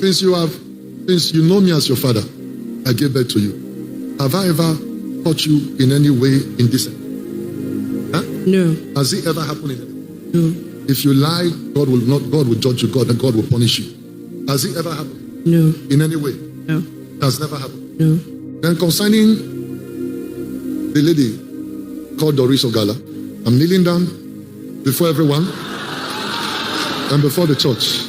Since you know me as your father, I gave birth to you. Have I ever hurt you in any way indecent? Huh? No. Has it ever happened in any way? No. If you lie, God will judge you, and God will punish you. Has it ever happened? No. In any way? No. Has never happened? No. Then concerning the lady called Doris Ogala, I'm kneeling down before everyone and before the church.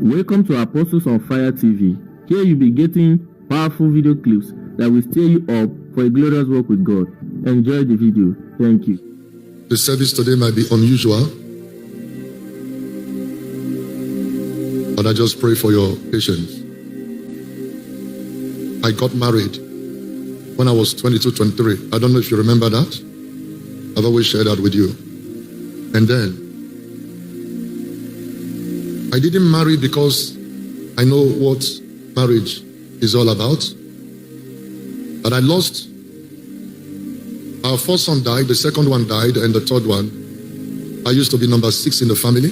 Welcome to Apostles on Fire TV. Here you'll be getting powerful video clips that will stir you up for a glorious walk with God. Enjoy the video. Thank you. The service today might be unusual, but I just pray for your patience. I got married when I was 22, 23. I don't know if you remember that. I've always shared that with you. And then I didn't marry because I know what marriage is all about. But I lost. Our first son died, the second one died, and the third one, I used to be number 6 in the family.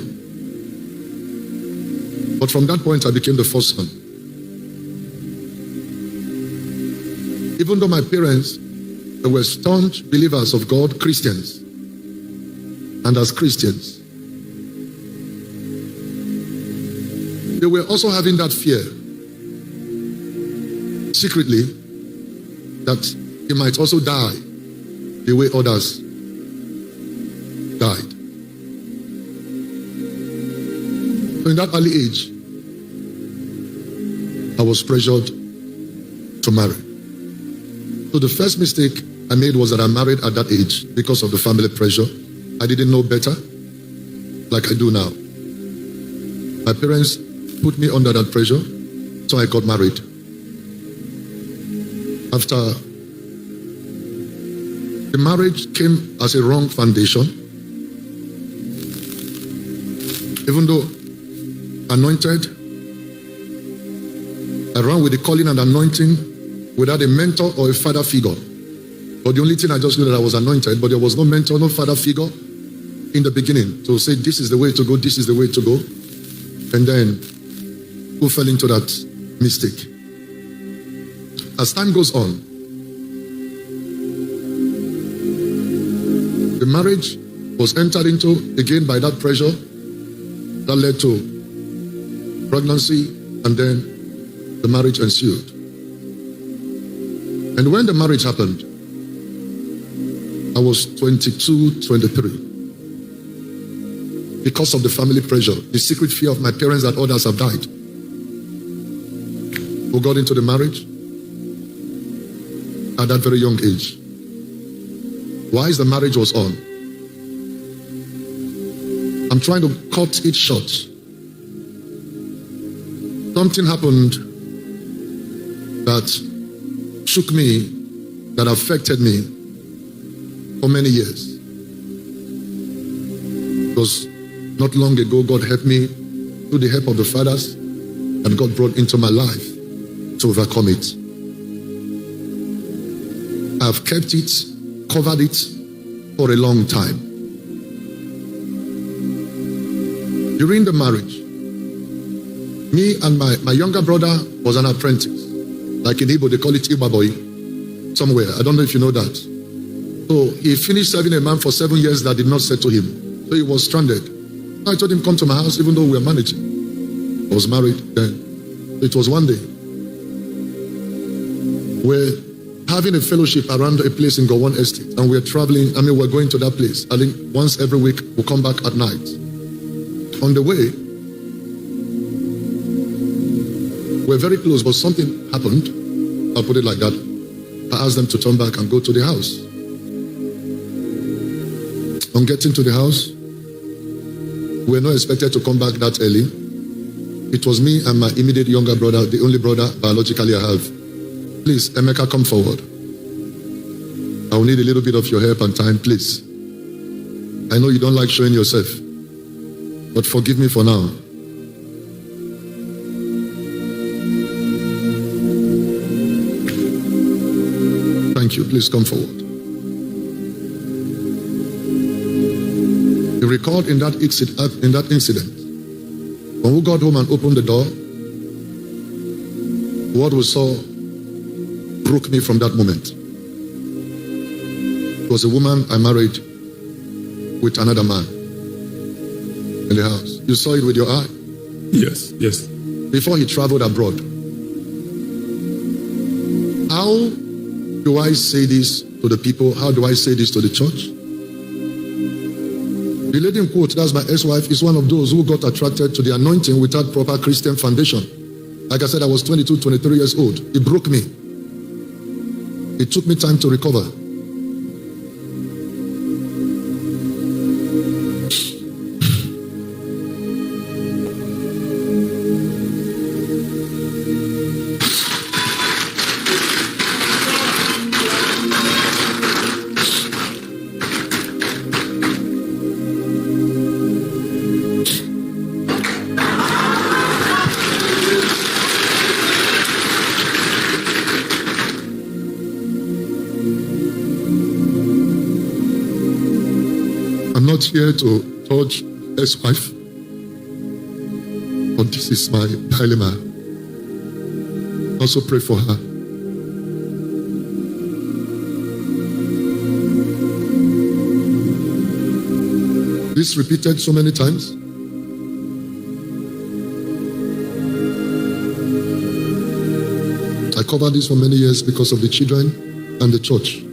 But from that point, I became the first son. Even though my parents, they were staunch believers of God, Christians. And as Christians, they were also having that fear, secretly, that he might also die the way others died. So in that early age, I was pressured to marry. So the first mistake I made was that I married at that age because of the family pressure. I didn't know better like I do now. My parents put me under that pressure, so I got married. After the marriage came as a wrong foundation, even though anointed, I ran with the calling and anointing without a mentor or a father figure. But the only thing I just knew that I was anointed, but there was no mentor, no father figure in the beginning to say this is the way to go, this is the way to go. And then who fell into that mistake? As time goes on, the marriage was entered into again by that pressure that led to pregnancy, and then the marriage ensued. And when the marriage happened, I was 22, 23. Because of the family pressure, the secret fear of my parents that others have died. We got into the marriage at that very young age. Whilst the marriage was on, I'm trying to cut it short. Something happened that shook me, that affected me for many years. Because not long ago, God helped me through the help of the fathers, and God brought into my life to overcome it. I've kept it, covered it for a long time. During the marriage, me and my younger brother was an apprentice. Like in Igbo, they call it Igba boy somewhere. I don't know if you know that. So he finished serving a man for 7 years that did not settle him. So he was stranded. I told him, come to my house, even though we were managing. I was married then. It was one day. We're having a fellowship around a place in Gowon Estate, and we're traveling. We're going to that place. I think once every week, we'll come back at night. On the way, we're very close, but something happened. I'll put it like that. I asked them to turn back and go to the house. On getting to the house, we were not expected to come back that early. It was me and my immediate younger brother, the only brother biologically I have. Please, Emeka, come forward. I will need a little bit of your help and time, please. I know you don't like showing yourself, but forgive me for now. Thank you. Please come forward. You recalled in that incident, when we got home and opened the door, What we saw broke me from that moment. It was a woman I married with another man in the house. You saw it with your eye? Yes, yes. Before he traveled abroad. How do I say this to the people? How do I say this to the church? The lady in quote, that's my ex-wife, is one of those who got attracted to the anointing without proper Christian foundation. Like I said, I was 22, 23 years old. It broke me. It took me time to recover. I'm not here to judge ex-wife, but this is my dilemma. Also pray for her. This repeated so many times. I covered this for many years because of the children and the church.